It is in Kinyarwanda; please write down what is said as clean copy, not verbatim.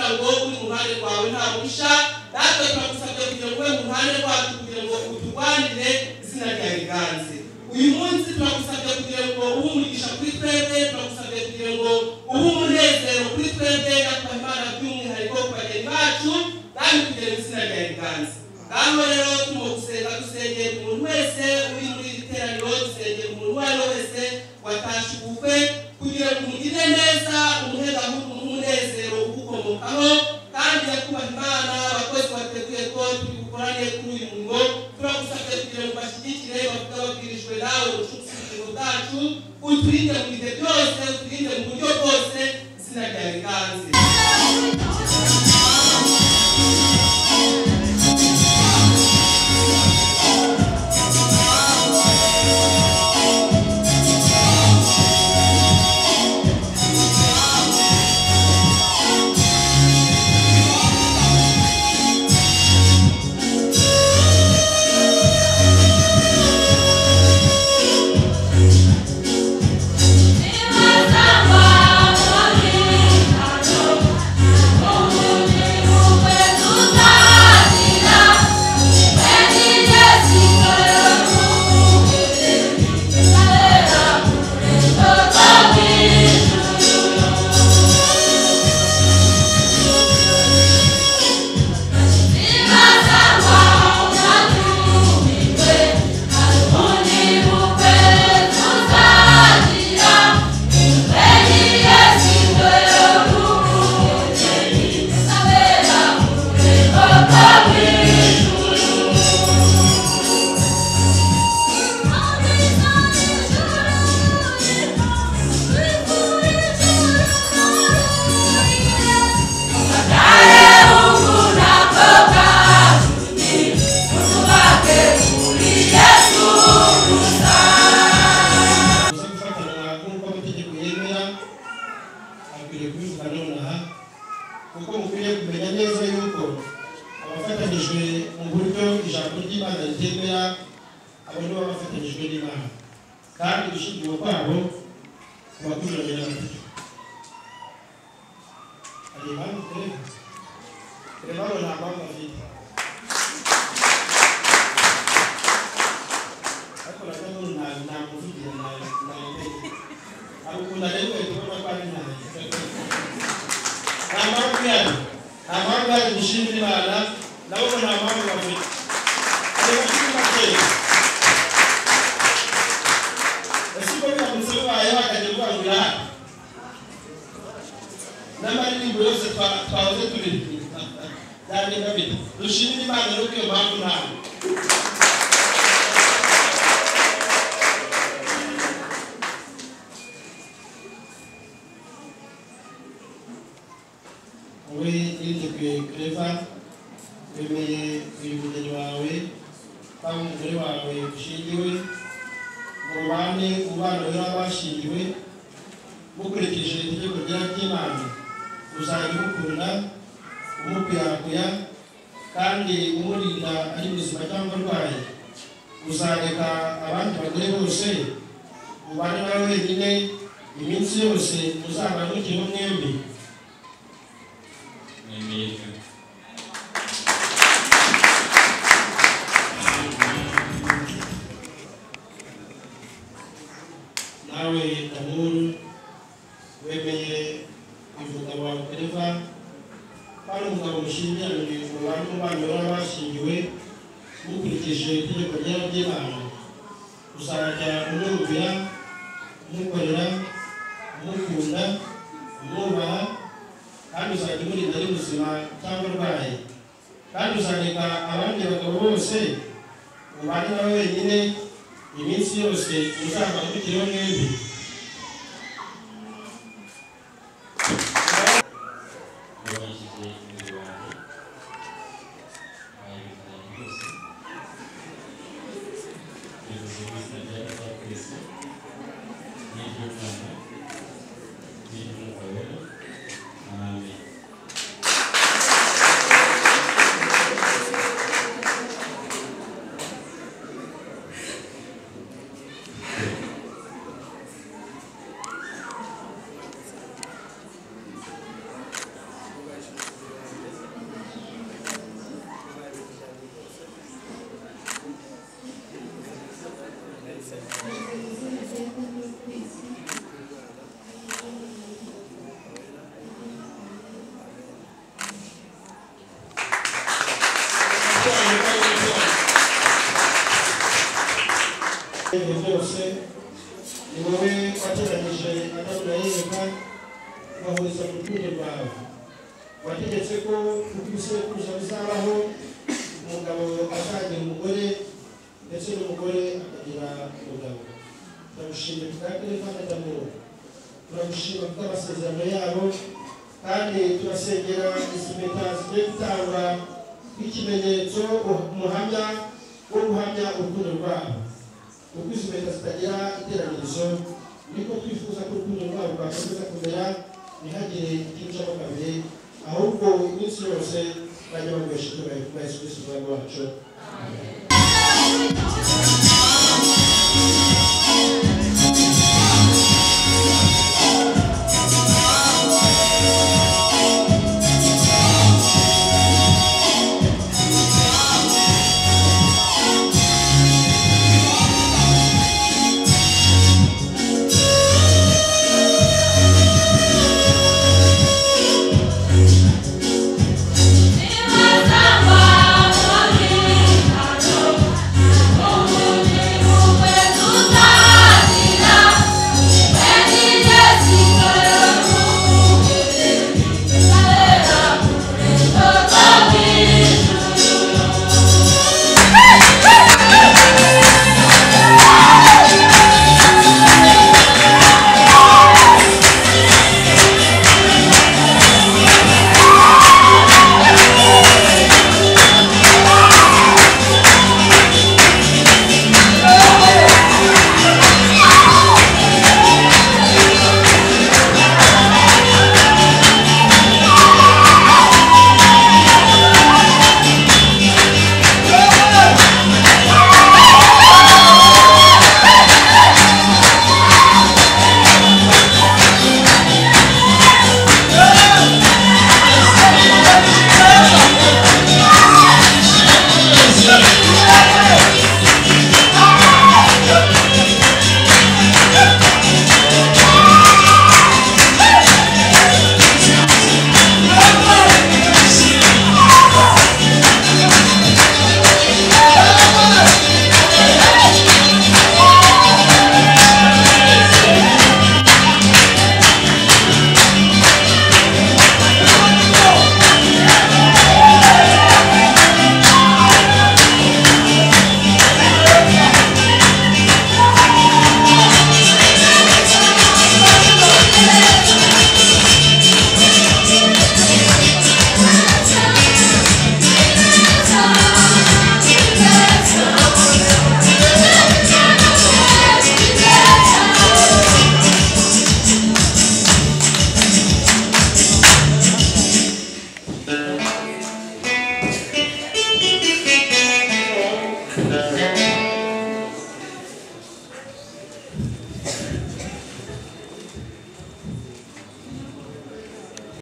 kugira ngo uri mu ruhande rwawe nta mugisha natwe turagusabye kugira ngo ube mu ruhande rwacu kugira ngo uturwanire izina rya riganze uyu munsi turagusabye kugira ngo ube umugisha kuri twebwe turagusabye kugira ngo ube umunezero kuri twebwe natwe Imana by'umwihariko ku bageni bacu kandi kugira ngo izina rya riganze ngaho rero turimo gusenga dusengera umuntu wese uri muri iri teraniro dusengera umuntu uwo ari we wese watashe ubukwe kugira ngo umugire neza umuheza umunezero ugukomokaho kandi yakubaha Imana abakozi bateguye ko turi gukoraniye kuri uyu murimo turagusabye kugira ngo bashyigikire bavuga babwirijwe nawe ubucuruzi bwacu uturinde mu bihe byose uturinde mu buryo bwose izina rya riganze ukahuriza mu rukundo rwawe wategetse ko uko ibisekuruza bizabaho umugabo azagira umugore ndetse n'umugore akagira umugabo turagushimira kubwa Telefone d'Amour turagushimira kubw'amasezerano yabo kandi turasengera izi mpeta zigiye gutangwa nk'ikimenyetso umuhamya wo guhamya urukundo rwabo kuko izi mpeta zitagira iteranirizo niko twifuza ko urukundo rwabo rwakomeza kumera ntihagire ikinjamo kabiri ahubwo iminsi yose bajya baguhesha icyubahiro kubwa Yesu Kristo umwami wacu. Amen.